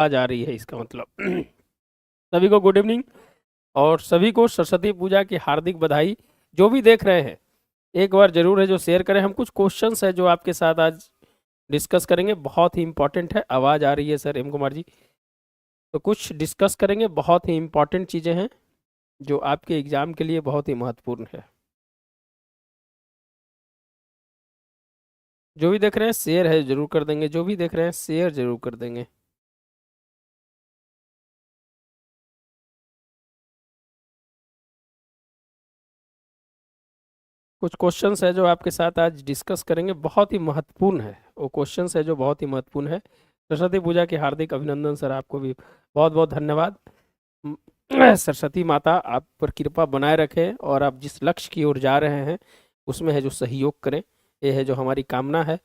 आज आ रही है इसका मतलब। सभी को गुड इवनिंग और सभी को सरस्वती पूजा की हार्दिक बधाई। जो भी देख रहे हैं एक बार जरूर है जो शेयर करें। हम कुछ क्वेश्चंस है जो आपके साथ आज डिस्कस करेंगे, बहुत ही इंपॉर्टेंट है। आवाज़ आ रही है सर एम कुमार जी? तो कुछ डिस्कस करेंगे, बहुत ही इंपॉर्टेंट चीज़ें हैं जो आपके एग्जाम के लिए बहुत ही महत्वपूर्ण है। जो भी देख रहे हैं शेयर है जरूर कर देंगे, जो भी देख रहे हैं शेयर जरूर कर देंगे। कुछ क्वेश्चंस है जो आपके साथ आज डिस्कस करेंगे, बहुत ही महत्वपूर्ण है। वो क्वेश्चंस है जो बहुत ही महत्वपूर्ण है। सरस्वती पूजा के हार्दिक अभिनंदन सर, आपको भी बहुत बहुत धन्यवाद। सरस्वती माता आप पर कृपा बनाए रखें और आप जिस लक्ष्य की ओर जा रहे हैं उसमें है जो सहयोग करें, ये है जो हमारी कामना है।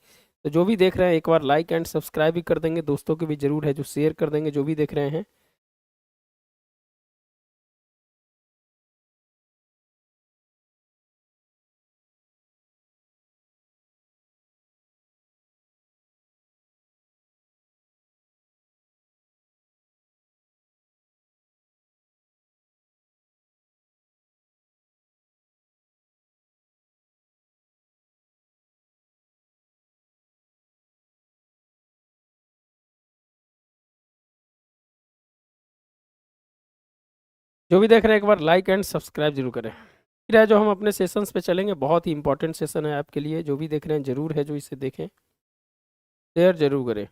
तो जो भी देख रहे हैं एक बार लाइक एंड सब्सक्राइब भी कर देंगे, दोस्तों के भी जरूर है जो शेयर कर देंगे जो भी देख रहे हैं। जो भी देख रहे हैं एक बार लाइक एंड सब्सक्राइब जरूर करें। फिर है जो हम अपने सेशंस पे चलेंगे, बहुत ही इंपॉर्टेंट सेशन है आपके लिए। जो भी देख रहे हैं जरूर है जो इसे देखें, शेयर जरूर करें।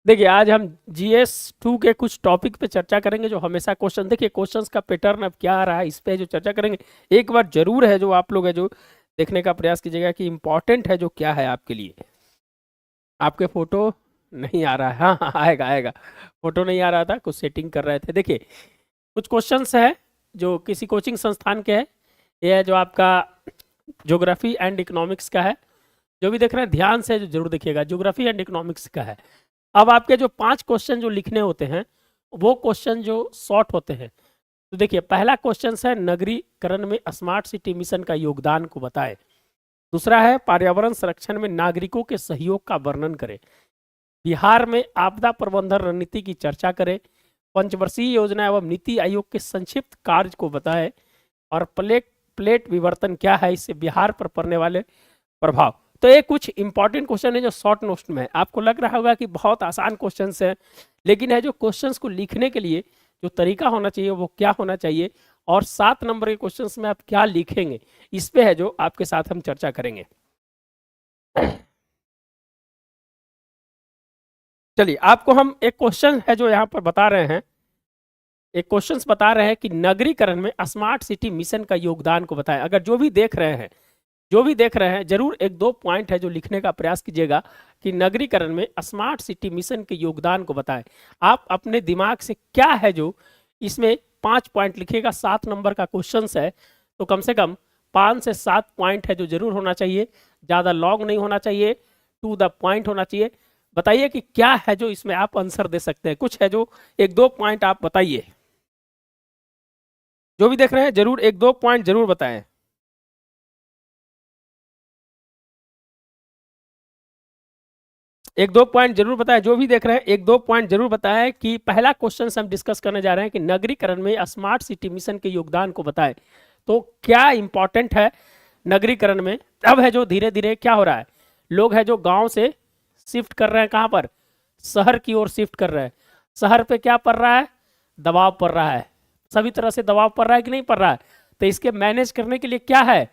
देखिए आज हम GS2 के कुछ टॉपिक पे चर्चा करेंगे जो हमेशा क्वेश्चन, देखिए क्वेश्चंस का पैटर्न अब क्या आ रहा है इस पे जो चर्चा करेंगे। एक बार जरूर है जो आप लोग है जो देखने का प्रयास कीजिएगा कि इंपॉर्टेंट है जो क्या है आपके लिए। आपके फोटो नहीं आ रहा है? हाँ हाँ आएगा आएगा। फोटो नहीं आ रहा था, कुछ सेटिंग कर रहे थे। देखिए कुछ क्वेश्चंस है जो किसी कोचिंग संस्थान के है। ये है जो आपका ज्योग्राफी एंड इकोनॉमिक्स का है। जो भी देख रहे हैं ध्यान से जो जरूर देखिएगा, ज्योग्राफी एंड इकोनॉमिक्स का है। अब आपके जो 5 क्वेश्चन जो लिखने होते हैं वो क्वेश्चन जो शॉर्ट होते हैं। तो देखिए पहला क्वेश्चन है नगरीकरण में स्मार्ट सिटी मिशन का योगदान को बताएं। दूसरा है पर्यावरण संरक्षण में नागरिकों के सहयोग का वर्णन करें। बिहार में आपदा प्रबंधन रणनीति की चर्चा करें। पंचवर्षीय योजना एवं नीति आयोग के संक्षिप्त कार्य को बताएं। और प्लेट प्लेट विवर्तन क्या है, इससे बिहार पर पड़ने वाले प्रभाव। तो ये कुछ इंपॉर्टेंट क्वेश्चन है जो शॉर्ट नोट्स में है। आपको लग रहा होगा कि बहुत आसान क्वेश्चंस है, लेकिन है जो क्वेश्चंस को लिखने के लिए जो तरीका होना चाहिए वो क्या होना चाहिए, और 7 नंबर के क्वेश्चंस में आप क्या लिखेंगे, इस पे है जो आपके साथ हम चर्चा करेंगे। चलिए आपको हम एक क्वेश्चन है जो यहाँ पर बता रहे हैं, एक क्वेश्चंस बता रहे हैं कि नगरीकरण में स्मार्ट सिटी मिशन का योगदान को बताएं। अगर जो भी देख रहे हैं, जो भी देख रहे हैं जरूर 1-2 पॉइंट है जो लिखने का प्रयास कीजिएगा कि नगरीकरण में स्मार्ट सिटी मिशन के योगदान को बताएं। आप अपने दिमाग से क्या है जो इसमें 5 पॉइंट लिखिएगा। 7 नंबर का क्वेश्चन है तो कम से कम 5 से 7 पॉइंट है जो जरूर होना चाहिए, ज़्यादा लॉन्ग नहीं होना चाहिए, टू द पॉइंट होना चाहिए। बताइए कि क्या है जो इसमें आप आंसर दे सकते हैं। कुछ है जो 1-2 पॉइंट आप बताइए। जो भी देख रहे हैं जरूर 1-2 पॉइंट जरूर बताएं। एक दो पॉइंट जरूर बताएं। जो भी देख रहे हैं 1-2 पॉइंट जरूर बताएं कि पहला क्वेश्चन हम डिस्कस करने जा रहे हैं कि नगरीकरण में स्मार्ट सिटी मिशन के योगदान को बताएं। तो क्या इंपॉर्टेंट है नगरीकरण में। अब है जो धीरे धीरे क्या हो रहा है, लोग है जो गांव से शिफ्ट कर रहे हैं, कहां पर, शहर की ओर शिफ्ट कर रहे हैं। शहर पे क्या पड़ रहा है, दबाव पड़ रहा है, सभी तरह से दबाव पड़ रहा है कि नहीं पड़ रहा है। तो इसके मैनेज करने के लिए क्या है,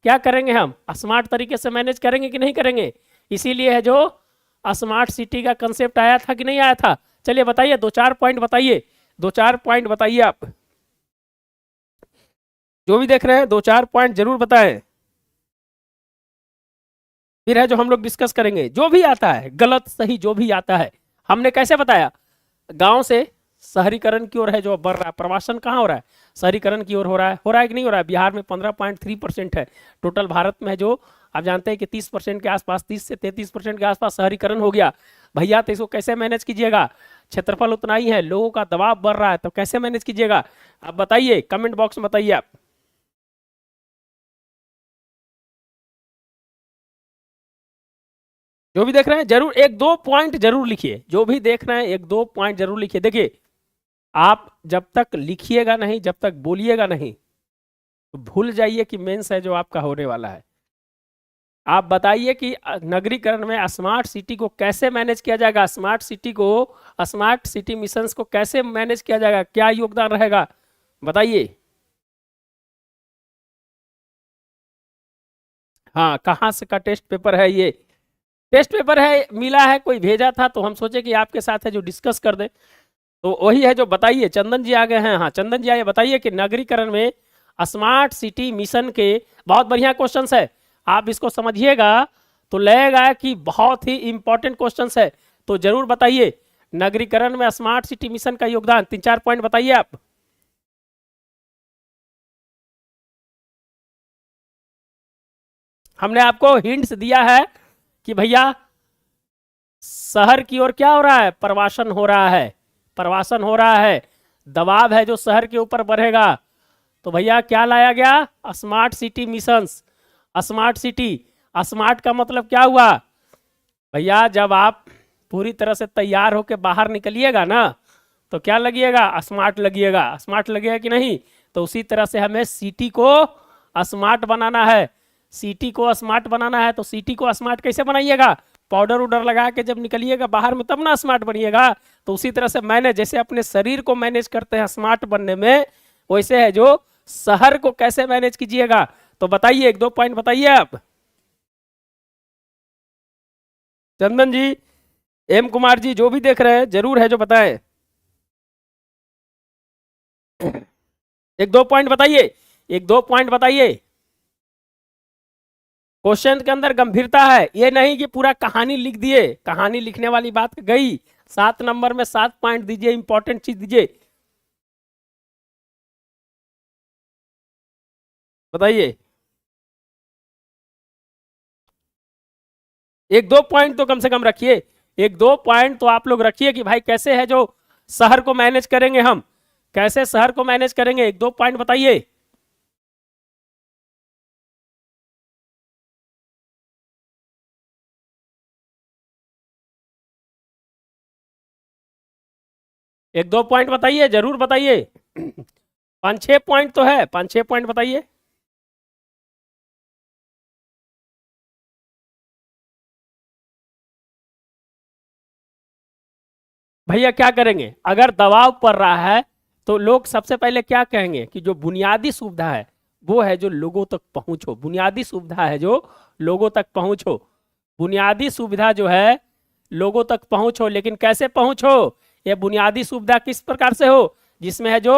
क्या करेंगे, हम स्मार्ट तरीके से मैनेज करेंगे कि नहीं करेंगे। इसीलिए है जो स्मार्ट सिटी का कंसेप्ट आया था कि नहीं आया था। चलिए बताइए, 2-4 पॉइंट बताइए, 2-4 पॉइंट बताइए आप। जो भी देख रहे हैं 2-4 पॉइंट जरूर बताएं। फिर है जो हम लोग डिस्कस करेंगे जो भी आता है, गलत सही जो भी आता है। हमने कैसे बताया, गांव से शहरीकरण की ओर है जो बढ़ रहा है। प्रवासन कहाँ हो रहा है, शहरीकरण की ओर हो रहा है कि नहीं हो रहा है। बिहार में 15.3% है। टोटल भारत में जो आप जानते हैं कि 30% के आसपास, 30 से 33% के आसपास शहरीकरण हो गया। भैया तो इसको कैसे मैनेज कीजिएगा, क्षेत्रफल उतना ही है, लोगों का दबाव बढ़ रहा है, तो कैसे मैनेज कीजिएगा आप बताइए, कमेंट बॉक्स में बताइए आप। जो भी देख रहे हैं जरूर एक दो पॉइंट जरूर लिखिए, जो भी देख रहे हैं एक दो पॉइंट जरूर लिखिए। देखिए आप जब तक लिखिएगा नहीं, जब तक बोलिएगा नहीं, तो भूल जाइए कि मेंस है जो आपका होने वाला है। आप बताइए कि नगरीकरण में स्मार्ट सिटी को कैसे मैनेज किया जाएगा, स्मार्ट सिटी को, स्मार्ट सिटी मिशंस को कैसे मैनेज किया जाएगा, क्या योगदान रहेगा, बताइए। हाँ, कहाँ से का टेस्ट पेपर है ये? टेस्ट पेपर है, मिला है, कोई भेजा था, तो हम सोचे कि आपके साथ है जो डिस्कस कर दे, तो वही है जो बताइए। चंदन जी आ गए हैं, हाँ चंदन जी आइए, बताइए कि नगरीकरण में स्मार्ट सिटी मिशन के, बहुत बढ़िया क्वेश्चंस है, आप इसको समझिएगा तो लगेगा कि बहुत ही इंपॉर्टेंट क्वेश्चंस है, तो जरूर बताइए नगरीकरण में स्मार्ट सिटी मिशन का योगदान, 3-4 पॉइंट बताइए आप। हमने आपको हिंट्स दिया है कि भैया शहर की ओर क्या हो रहा है, प्रवासन हो रहा है, प्रवासन हो रहा है, दबाव है जो शहर के ऊपर बढ़ेगा, तो भैया क्या लाया गया, smart city missions. Smart city, smart का मतलब क्या हुआ भैया, जब आप पूरी तरह से तैयार होकर बाहर निकलिएगा ना, तो क्या लगिएगा, स्मार्ट लगिएगा, स्मार्ट लगेगा कि नहीं। तो उसी तरह से हमें सिटी को स्मार्ट बनाना है, सिटी को स्मार्ट बनाना है, तो सिटी को स्मार्ट कैसे बनाइएगा, पाउडर उडर लगा के जब निकलिएगा बाहर में तब ना स्मार्ट बनिएगा। तो उसी तरह से मैंने जैसे अपने शरीर को मैनेज करते हैं स्मार्ट बनने में, वैसे है जो शहर को कैसे मैनेज कीजिएगा, तो बताइए एक दो पॉइंट बताइए आप। चंदन जी, एम कुमार जी, जो भी देख रहे हैं जरूर है जो बताएं, एक दो पॉइंट बताइए, एक दो पॉइंट बताइए। क्वेश्चन के अंदर गंभीरता है, ये नहीं कि पूरा कहानी लिख दिए, कहानी लिखने वाली बात गई। 7 नंबर में 7 पॉइंट दीजिए, इंपॉर्टेंट चीज दीजिए, बताइए। एक दो पॉइंट तो कम से कम रखिए, एक दो पॉइंट तो आप लोग रखिए कि भाई कैसे है जो शहर को मैनेज करेंगे हम, कैसे शहर को मैनेज करेंगे, एक दो पॉइंट बताइए। एक दो पॉइंट बताइए, जरूर बताइए। 5-6 पॉइंट तो है, 5-6 पॉइंट बताइए। भैया क्या करेंगे, अगर दबाव पड़ रहा है तो लोग सबसे पहले क्या कहेंगे कि जो बुनियादी सुविधा है वो है जो लोगों तक पहुंचो, बुनियादी सुविधा है जो लोगों तक पहुंचो, बुनियादी सुविधा जो है लोगों तक पहुंचो। लेकिन कैसे पहुंचो, ये बुनियादी सुविधा किस प्रकार से हो, जिसमें है जो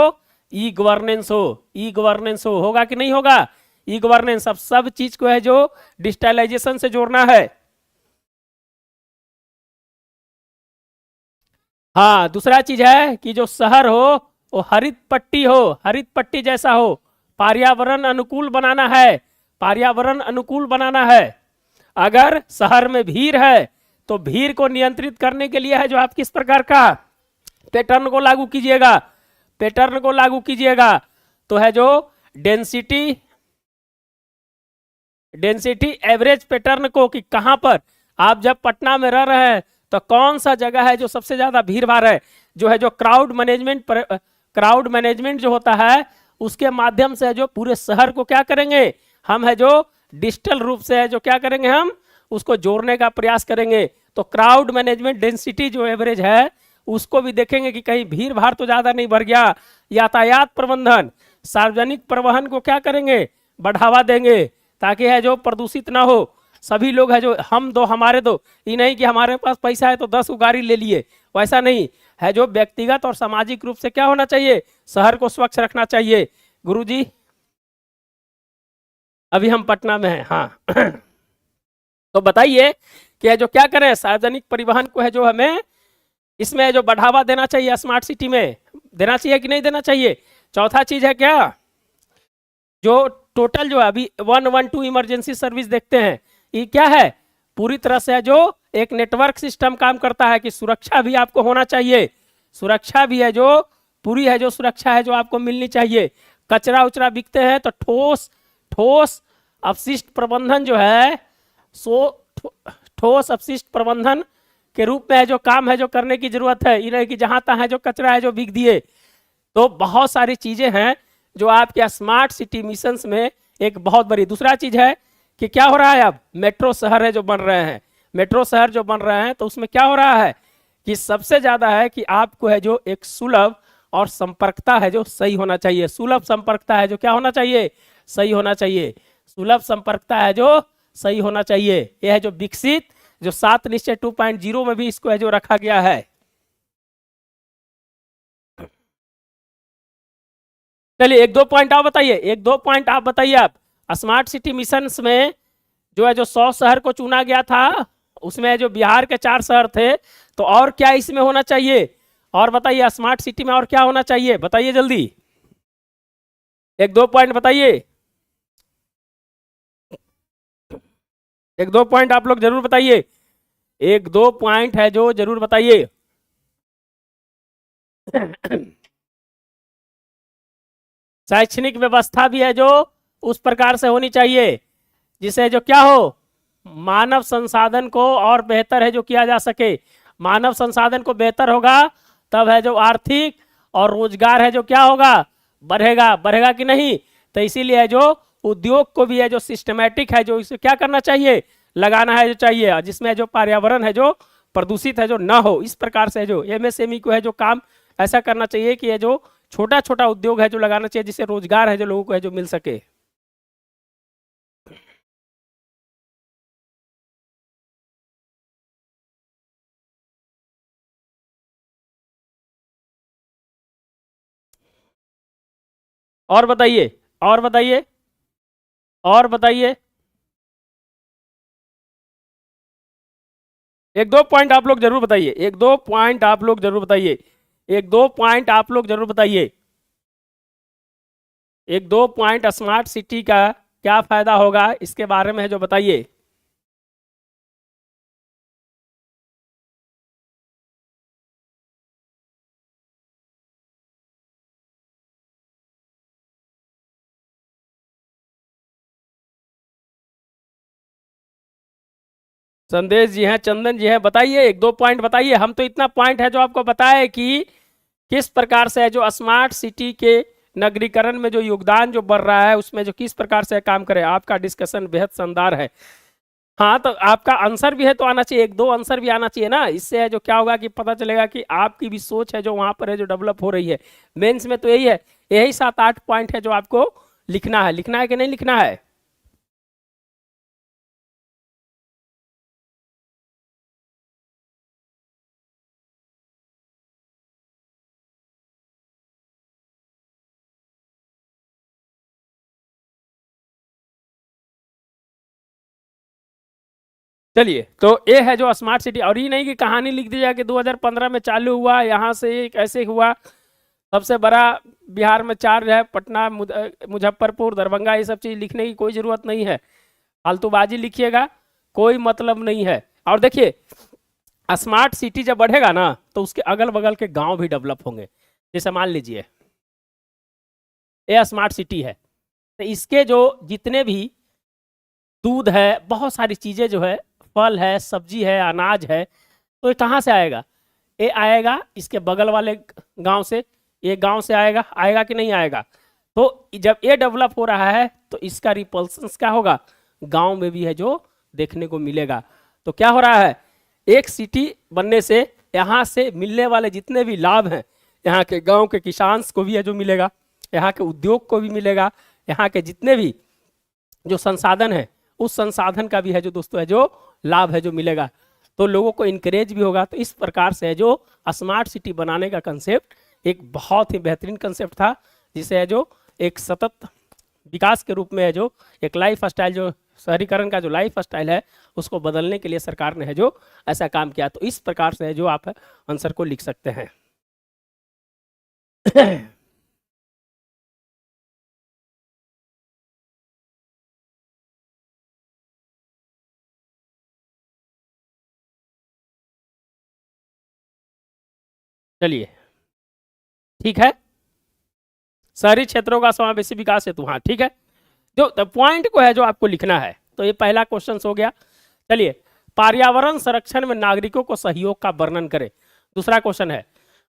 ई गवर्नेंस हो, ई गवर्नेंस हो, होगा कि नहीं होगा, ई गवर्नेंस। अब सब चीज को है जो डिजिटलाइजेशन से जोड़ना है। हाँ, दूसरा चीज है कि जो शहर हो वो हरित पट्टी हो, हरित पट्टी जैसा हो, पर्यावरण अनुकूल बनाना है, पर्यावरण अनुकूल बनाना है। अगर शहर में भीड़ है तो भीड़ को नियंत्रित करने के लिए है जो आप किस प्रकार का पैटर्न को लागू कीजिएगा, पैटर्न को लागू कीजिएगा, तो है जो डेंसिटी, डेंसिटी एवरेज पैटर्न को, कि कहां पर आप जब पटना में रह रहे हैं तो कौन सा जगह है जो सबसे ज्यादा भीड़ भाड़ है, जो है जो क्राउड मैनेजमेंट, क्राउड मैनेजमेंट जो होता है उसके माध्यम से है जो पूरे शहर को क्या करेंगे हम, है जो डिजिटल रूप से है जो क्या करेंगे हम उसको जोड़ने का प्रयास करेंगे। तो क्राउड मैनेजमेंट डेंसिटी जो एवरेज है उसको भी देखेंगे कि कहीं भीड़ भाड़ तो ज्यादा नहीं बढ़ गया। यातायात प्रबंधन, सार्वजनिक परिवहन को क्या करेंगे, बढ़ावा देंगे, ताकि है जो प्रदूषित ना हो, सभी लोग है जो हम दो हमारे दो, ये नहीं कि हमारे पास पैसा है तो 10 गाड़ी ले लिए, वैसा नहीं है, जो व्यक्तिगत और सामाजिक रूप से क्या होना चाहिए, शहर को स्वच्छ रखना चाहिए। गुरुजी, अभी हम पटना में हैं, हाँ तो बताइए कि है जो क्या करें, सार्वजनिक परिवहन को है जो हमें इसमें जो बढ़ावा देना चाहिए, स्मार्ट सिटी में देना चाहिए कि नहीं देना चाहिए। चौथा चीज है क्या, जो टोटल जो है अभी 112 इमरजेंसी सर्विस देखते हैं, ये क्या है, पूरी तरह से है जो एक नेटवर्क सिस्टम काम करता है कि सुरक्षा भी आपको होना चाहिए, सुरक्षा भी है जो पूरी है जो सुरक्षा है जो आपको मिलनी चाहिए। कचरा उचरा बिकते हैं तो ठोस ठोस अपशिष्ट प्रबंधन जो है सो ठोस अपशिष्ट प्रबंधन के रूप में है जो काम है जो करने की जरूरत है। ये नहीं कि जहां तहां है जो कचरा है जो बिक दिए। तो बहुत सारी चीजें हैं जो आपके स्मार्ट सिटी मिशंस में एक बहुत बड़ी। दूसरा चीज है कि क्या हो रहा है, अब मेट्रो शहर है जो बन रहे हैं, मेट्रो शहर जो बन रहे हैं तो उसमें क्या हो रहा है कि सबसे ज्यादा है कि आपको है जो एक सुलभ और संपर्कता है जो सही होना चाहिए। सुलभ संपर्कता है जो क्या होना चाहिए, सही होना चाहिए। सुलभ संपर्कता है जो सही होना चाहिए। यह है जो विकसित जो 7 निश्चय 2.0 में भी इसको है जो रखा गया है। चलिए एक दो पॉइंट आप बताइए, एक दो पॉइंट आप बताइए। आप स्मार्ट सिटी मिशन में जो है जो 100 शहर को चुना गया था उसमें जो बिहार के 4 शहर थे, तो और क्या इसमें होना चाहिए और बताइए स्मार्ट सिटी में और क्या होना चाहिए, बताइए जल्दी, एक दो पॉइंट बताइए। एक दो पॉइंट आप लोग जरूर बताइए, एक दो पॉइंट है जो जरूर बताइए। शैक्षणिक व्यवस्था भी है जो उस प्रकार से होनी चाहिए जिससे जो क्या हो, मानव संसाधन को और बेहतर है जो किया जा सके। मानव संसाधन को बेहतर होगा तब है जो आर्थिक और रोजगार है जो क्या होगा, बढ़ेगा। बढ़ेगा कि नहीं, तो इसीलिए है जो उद्योग को भी है जो सिस्टमेटिक है जो इसे क्या करना चाहिए, लगाना है जो चाहिए, जिसमें जो पर्यावरण है जो प्रदूषित है जो ना हो। इस प्रकार से जो एमएसएमई को है जो काम ऐसा करना चाहिए कि ये जो छोटा छोटा उद्योग है जो लगाना चाहिए जिससे रोजगार है जो लोगों को है जो मिल सके। और बताइए, और बताइए, और बताइए। एक दो पॉइंट आप लोग जरूर बताइए, एक दो पॉइंट आप लोग जरूर बताइए, एक दो पॉइंट आप लोग जरूर बताइए। एक दो पॉइंट स्मार्ट सिटी का क्या फायदा होगा इसके बारे में है जो बताइए। संदेश जी हैं, चंदन जी हैं, बताइए एक दो पॉइंट बताइए। हम तो इतना पॉइंट है जो आपको बताए कि किस प्रकार से है जो स्मार्ट सिटी के नगरीकरण में जो योगदान जो बढ़ रहा है उसमें जो किस प्रकार से काम करे। आपका डिस्कशन बेहद शानदार है। हाँ तो आपका आंसर भी है तो आना चाहिए, एक दो आंसर भी आना चाहिए ना। इससे है जो क्या होगा कि पता चलेगा कि आपकी भी सोच है जो वहां पर है जो डेवलप हो रही है। मेंस में तो यही है, यही 7 8 पॉइंट है जो आपको लिखना है। लिखना है कि नहीं लिखना है। चलिए तो ये है जो स्मार्ट सिटी। और ये नहीं कि कहानी लिख दी जाए कि 2015 में चालू हुआ, यहाँ से एक ऐसे हुआ। सबसे बड़ा बिहार में 4 है, पटना, मुजफ्फरपुर, दरभंगा, ये सब चीज़ लिखने की कोई ज़रूरत नहीं है। फालतूबाजी लिखिएगा, कोई मतलब नहीं है। और देखिए स्मार्ट सिटी जब बढ़ेगा ना तो उसके अगल बगल के गांव भी डेवलप होंगे। जैसे मान लीजिए ये स्मार्ट सिटी है तो इसके जो जितने भी दूध है, बहुत सारी चीज़ें जो है, फल है, सब्जी है, अनाज है, तो ये कहाँ से आएगा, ये आएगा इसके बगल वाले गांव से। ये गांव से आएगा, आएगा कि नहीं आएगा। तो जब ये डेवलप हो रहा है तो इसका रिपल्सन क्या होगा, गांव में भी है जो देखने को मिलेगा। तो क्या हो रहा है, एक सिटी बनने से यहाँ से मिलने वाले जितने भी लाभ हैं यहाँ के गांव के किसान को भी है जो मिलेगा, यहाँ के उद्योग को भी मिलेगा, यहाँ के जितने भी जो संसाधन है उस संसाधन का भी है जो दोस्तों है जो लाभ है जो मिलेगा। तो लोगों को इनकरेज भी होगा। तो इस प्रकार से है जो स्मार्ट सिटी बनाने का कंसेप्ट एक बहुत ही बेहतरीन कंसेप्ट था जिसे है जो एक सतत विकास के रूप में है जो एक लाइफ स्टाइल जो शहरीकरण का जो लाइफ स्टाइल है उसको बदलने के लिए सरकार ने है जो ऐसा काम किया। तो इस प्रकार से है जो आप आंसर को लिख सकते हैं। चलिए ठीक है, शहरी क्षेत्रों का समावेशी विकास हेतु, हाँ ठीक है, जो पॉइंट को है जो आपको लिखना है। तो ये पहला क्वेश्चन हो गया। चलिए, पर्यावरण संरक्षण में नागरिकों को सहयोग का वर्णन करें, दूसरा क्वेश्चन है।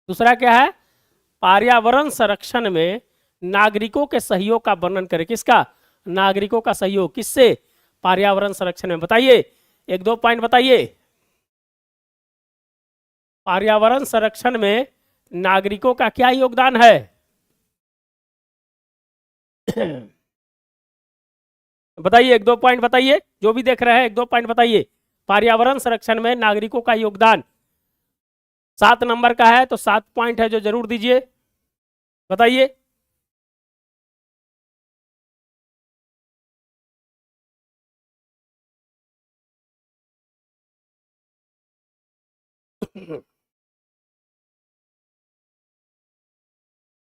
दूसरा क्या है, पर्यावरण संरक्षण में नागरिकों के सहयोग का वर्णन करें। किसका, नागरिकों का सहयोग, किससे, पर्यावरण संरक्षण में। बताइए, एक दो पॉइंट बताइए। पर्यावरण संरक्षण में नागरिकों का क्या योगदान है? बताइए, एक दो पॉइंट बताइए, जो भी देख रहे हैं एक दो पॉइंट बताइए। पर्यावरण संरक्षण में नागरिकों का योगदान 7 नंबर का है, तो 7 पॉइंट है जो जरूर दीजिए, बताइए।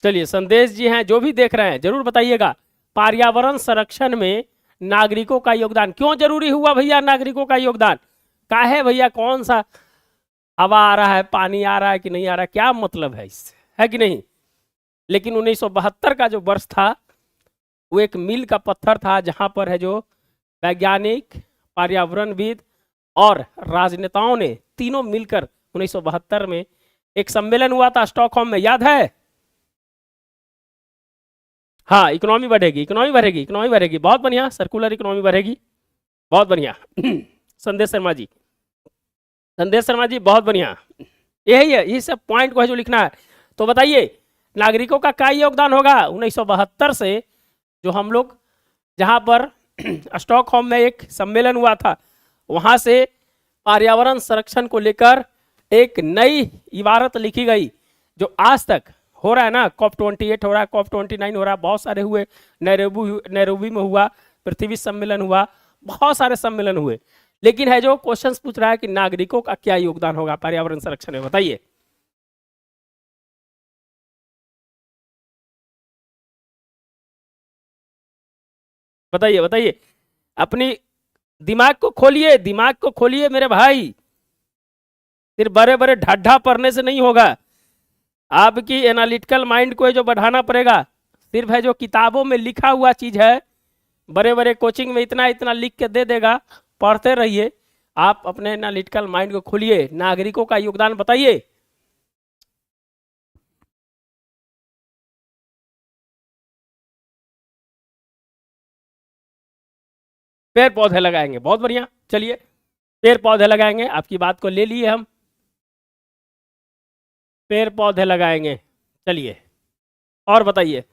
चलिए, संदेश जी हैं, जो भी देख रहे हैं जरूर बताइएगा। पर्यावरण संरक्षण में नागरिकों का योगदान क्यों जरूरी हुआ भैया? नागरिकों का योगदान का है भैया? कौन सा हवा आ रहा है, पानी आ रहा है कि नहीं आ रहा है, क्या मतलब है इससे, है कि नहीं? लेकिन 1972 का जो वर्ष था वो एक मील का पत्थर था, जहां पर है जो वैज्ञानिक, पर्यावरणविद और राजनेताओं ने तीनों मिलकर 1972 में एक सम्मेलन हुआ था स्टॉकहोम में, याद है? हाँ, इकोनॉमी बढ़ेगी, इकोनॉमी बढ़ेगी, इकोनॉमी बढ़ेगी, बहुत बढ़िया, सर्कुलर इकोनॉमी बढ़ेगी, बहुत बढ़िया। संदेश शर्मा जी, संदेश शर्मा जी, बहुत बढ़िया, यही है, ये सब पॉइंट को है जो लिखना है। तो बताइए, नागरिकों का क्या योगदान होगा 1972 से, जो हम लोग जहां पर स्टॉकहोम में एक सम्मेलन हुआ था, वहां से पर्यावरण संरक्षण को लेकर एक नई इबारत लिखी गई, जो आज तक हो रहा है ना। COP28 हो रहा है, COP29 हो रहा है, बहुत सारे हुए, नैरोबी में हुआ, पृथ्वी सम्मेलन हुआ, बहुत सारे सम्मेलन हुए, लेकिन है जो क्वेश्चंस पूछ रहा है कि नागरिकों का क्या योगदान होगा पर्यावरण संरक्षण में, बताइए। बताइए, बताइए, अपनी दिमाग को खोलिए, दिमाग को खोलिए मेरे भाई, सिर्फ बड़े बड़े ढाढा पढ़ने से नहीं होगा, आपकी एनालिटिकल माइंड को जो बढ़ाना पड़ेगा। सिर्फ है जो किताबों में लिखा हुआ चीज है, बड़े बड़े कोचिंग में इतना इतना लिख के दे देगा, पढ़ते रहिए, आप अपने एनालिटिकल माइंड को खोलिए, नागरिकों का योगदान बताइए। पेड़ पौधे लगाएंगे, बहुत बढ़िया, चलिए पेड़ पौधे लगाएंगे, आपकी बात को ले लिए हम, पेड़ पौधे लगाएंगे। चलिए, और बताइए।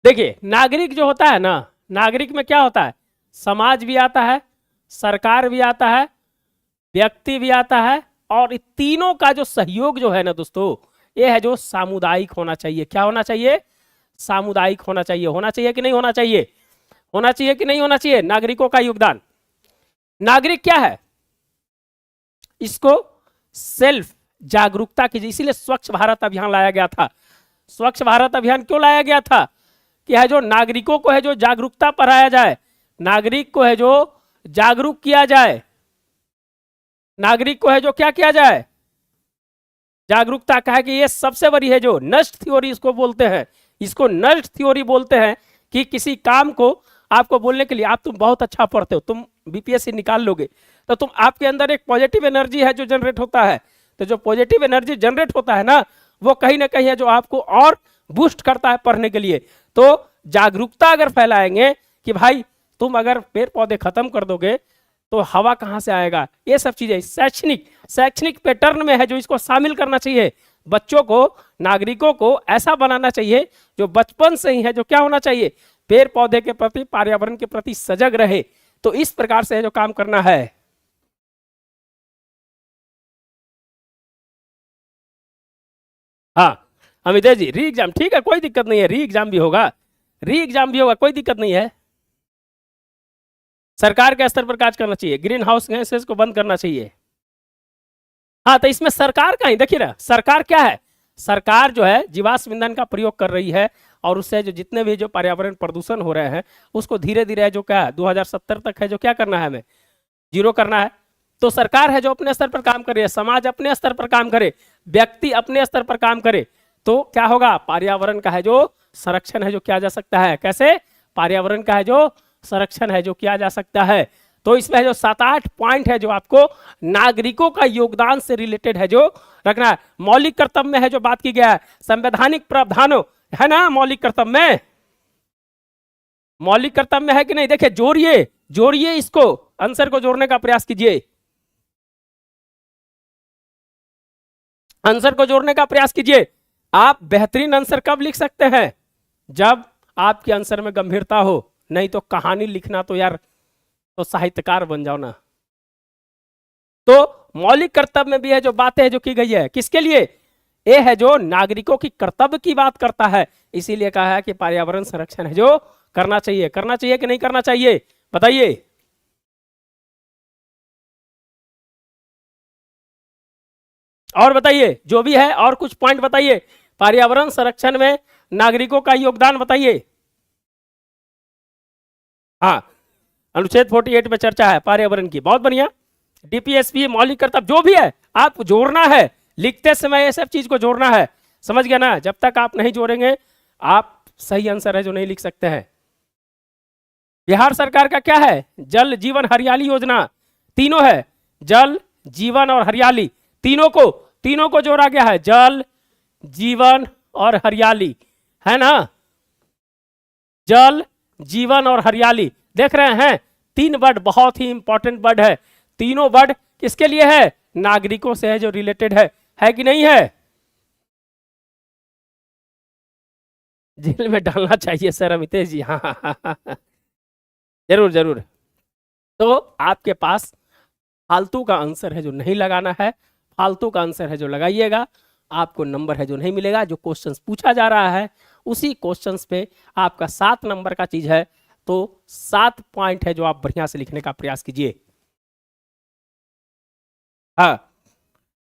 देखिए, नागरिक जो होता है ना, नागरिक में क्या होता है, समाज भी आता है, सरकार भी आता है, व्यक्ति भी आता है, और इन तीनों का जो सहयोग जो है ना दोस्तों, ये है जो सामुदायिक होना चाहिए। क्या होना चाहिए? सामुदायिक होना चाहिए। होना चाहिए कि नहीं होना चाहिए? होना चाहिए कि नहीं होना चाहिए? नागरिकों का योगदान। नागरिक क्या है, इसको सेल्फ जागरूकता की, इसीलिए स्वच्छ भारत अभियान लाया गया था। स्वच्छ भारत अभियान क्यों लाया गया था? कि है जो नागरिकों को है जो जागरूकता बढ़ाया जाए, नागरिक को है जो जागरूक किया जाए, नागरिक को है जो क्या किया जाए, जागरूकता। कहा कि ये सबसे बड़ी है जो नष्ट थ्योरी इसको बोलते हैं, इसको नष्ट थ्योरी बोलते हैं, कि किसी काम को आपको बोलने के लिए, आप तुम बहुत अच्छा पढ़ते हो, तुम बीपीएससी निकाल लोगे, तो तुम आपके अंदर एक पॉजिटिव एनर्जी है जो जनरेट होता है, तो जो पॉजिटिव एनर्जी जनरेट होता है ना, वो कहीं ना कहीं है जो आपको और बूस्ट करता है पढ़ने के लिए। तो जागरूकता अगर फैलाएंगे कि भाई तुम अगर पेड़ पौधे खत्म कर दोगे तो हवा कहाँ से आएगा, ये सब चीजें शैक्षणिक पैटर्न में है जो इसको शामिल करना चाहिए। बच्चों को, नागरिकों को ऐसा बनाना चाहिए जो बचपन से ही है जो क्या होना चाहिए, पेड़ पौधे के प्रति, पर्यावरण के प्रति सजग रहे। तो इस प्रकार से है जो काम करना है। हाँ, अमित जी, री एग्जाम ठीक है, कोई दिक्कत नहीं है, री एग्जाम भी होगा, री एग्जाम भी होगा, कोई दिक्कत नहीं है। सरकार के स्तर पर कार्य करना चाहिए, ग्रीन हाउस गैसेस को बंद करना चाहिए। हाँ, तो इसमें सरकार का ही देखिए ना, सरकार क्या है, सरकार जो है जीवाश्म ईंधन का प्रयोग कर रही है, और उससे जो जितने भी जो पर्यावरण प्रदूषण हो रहे हैं उसको धीरे धीरे जो क्या है 2070 तक है जो क्या करना है हमें जीरो करना है। तो सरकार है जो अपने स्तर पर काम करे, समाज अपने स्तर पर काम करे, व्यक्ति अपने स्तर पर काम करे, तो क्या होगा, पर्यावरण का है जो संरक्षण है जो किया जा सकता है। कैसे? पर्यावरण का है जो संरक्षण है जो किया जा सकता है। तो इसमें जो 7-8 पॉइंट है जो आपको नागरिकों का योगदान से रिलेटेड है जो रखना है। मौलिक कर्तव्य में है जो बात की गया है, संवैधानिक प्रावधानों है ना, मौलिक कर्तव्य में, मौलिक कर्तव्य में है कि नहीं? देखिए जोड़िए जोड़िए, इसको आंसर को जोड़ने का प्रयास कीजिए, आंसर को जोड़ने का प्रयास कीजिए। आप बेहतरीन आंसर कब लिख सकते हैं? जब आपके आंसर में गंभीरता हो, नहीं तो कहानी लिखना तो यार, तो साहित्यकार बन जाओ ना। तो मौलिक कर्तव्य में भी है जो बातें है जो की गई है, किसके लिए? ये है जो नागरिकों की कर्तव्य की बात करता है, इसीलिए कहा है कि पर्यावरण संरक्षण है जो करना चाहिए। करना चाहिए कि नहीं करना चाहिए, बताइए। और बताइए जो भी है, और कुछ पॉइंट बताइए, पर्यावरण संरक्षण में नागरिकों का योगदान बताइए। हाँ, अनुच्छेद 48 में चर्चा है पर्यावरण की, बहुत बढ़िया। डीपीएसपी, मौलिक कर्तव्य, जो भी है आपको जोड़ना है, लिखते समय ये सब चीज को जोड़ना है, समझ गया ना? जब तक आप नहीं जोड़ेंगे आप सही आंसर है जो नहीं लिख सकते हैं। बिहार सरकार का क्या है? जल जीवन हरियाली योजना, तीनों है, जल जीवन और हरियाली, तीनों को जोड़ा गया है, जल जीवन और हरियाली, है ना? जल जीवन और हरियाली, देख रहे हैं, 3 वर्ड बहुत ही इंपॉर्टेंट वर्ड है। तीनों वर्ड किसके लिए है? नागरिकों से है जो रिलेटेड है कि नहीं है? जेल में डालना चाहिए सर अमितेश जी, हाँ हाँ हाँ हाँ, जरूर जरूर। तो आपके पास फालतू का आंसर है जो नहीं लगाना है, फालतू का आंसर है जो लगाइएगा, आपको नंबर है जो नहीं मिलेगा। जो क्वेश्चंस पूछा जा रहा है उसी क्वेश्चंस पे आपका 7 नंबर का चीज है, तो 7 पॉइंट है जो आप बढ़िया से लिखने का प्रयास कीजिए। हाँ,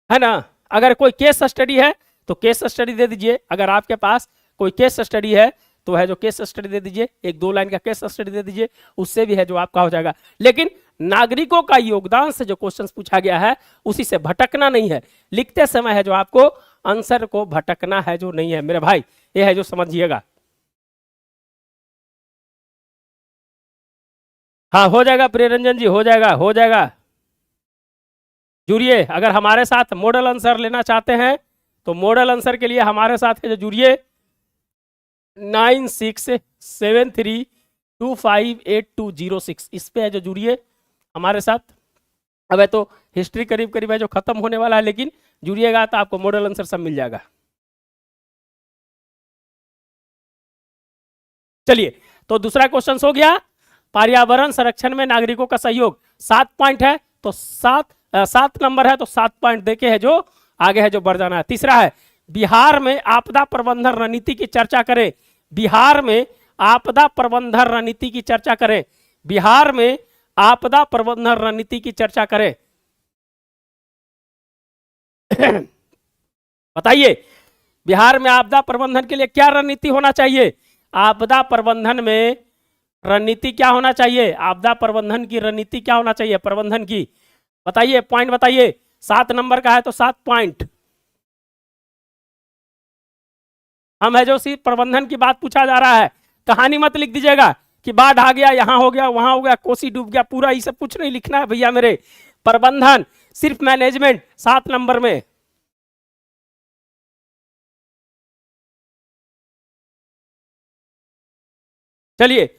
है ना? अगर कोई केस स्टडी है तो केस स्टडी दे दीजिए, अगर आपके पास कोई केस स्टडी है तो है जो केस स्टडी दे दीजिए, 1-2 लाइन का केस स्टडी दे दीजिए, उससे भी है जो आपका हो जाएगा। लेकिन नागरिकों का योगदान से जो क्वेश्चंस पूछा गया है उसी से भटकना नहीं है, लिखते समय है जो आपको आंसर को भटकना है जो नहीं है मेरे भाई, ये है जो समझिएगा। हाँ हो जाएगा प्रियरंजन जी, हो जाएगा हो जाएगा। जुड़िए, अगर हमारे साथ मॉडल आंसर लेना चाहते हैं तो मॉडल आंसर के लिए हमारे साथ है जो जुड़िए, 9673258206 इस पे है जो जुड़िए हमारे साथ। अब है तो हिस्ट्री करीब करीब है जो खत्म होने वाला है, लेकिन जुड़िएगा तो आपको मॉडल आंसर सब मिल जाएगा। चलिए, तो दूसरा क्वेश्चन हो गया, पर्यावरण संरक्षण में नागरिकों का सहयोग, 7 पॉइंट है, तो 7 नंबर है तो 7 पॉइंट देके है जो आगे है जो बढ़ जाना है। तीसरा है, बिहार में आपदा प्रबंधन रणनीति की चर्चा करें, बिहार में आपदा प्रबंधन रणनीति की चर्चा करें, बिहार में आपदा प्रबंधन रणनीति की चर्चा करें। बताइए, बिहार में आपदा प्रबंधन के लिए क्या रणनीति होना चाहिए? आपदा प्रबंधन में रणनीति क्या होना चाहिए? आपदा प्रबंधन की रणनीति क्या होना चाहिए प्रबंधन की? बताइए, पॉइंट बताइए। 7 नंबर का है तो 7 पॉइंट। हम है जो सिर्फ प्रबंधन की बात पूछा जा रहा है, कहानी मत लिख दीजिएगा कि बाढ़ आ गया, यहां हो गया, वहां हो गया, कोसी डूब गया, पूरा ये सब कुछ नहीं लिखना है भैया मेरे। प्रबंधन, सिर्फ मैनेजमेंट 7 नंबर में। चलिए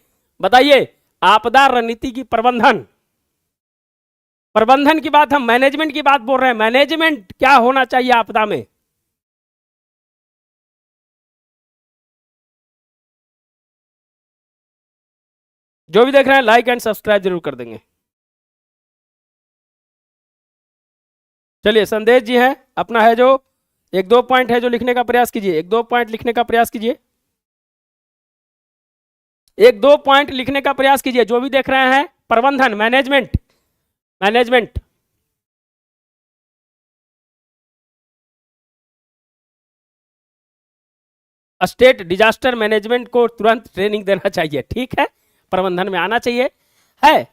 बताइए, आपदा रणनीति की प्रबंधन, प्रबंधन की बात, हम मैनेजमेंट की बात बोल रहे हैं, मैनेजमेंट क्या होना चाहिए आपदा में? जो भी देख रहे हैं लाइक एंड सब्सक्राइब जरूर कर देंगे। चलिए, संदेश जी हैं, अपना है जो 1-2 पॉइंट है जो लिखने का प्रयास कीजिए, 1-2 पॉइंट लिखने का प्रयास कीजिए, 1-2 पॉइंट लिखने का प्रयास कीजिए। जो भी देख रहे हैं, प्रबंधन, management, management. State disaster management को तुरंत ट्रेनिंग देना चाहिए, ठीक है, प्रबंधन में आना चाहिए। है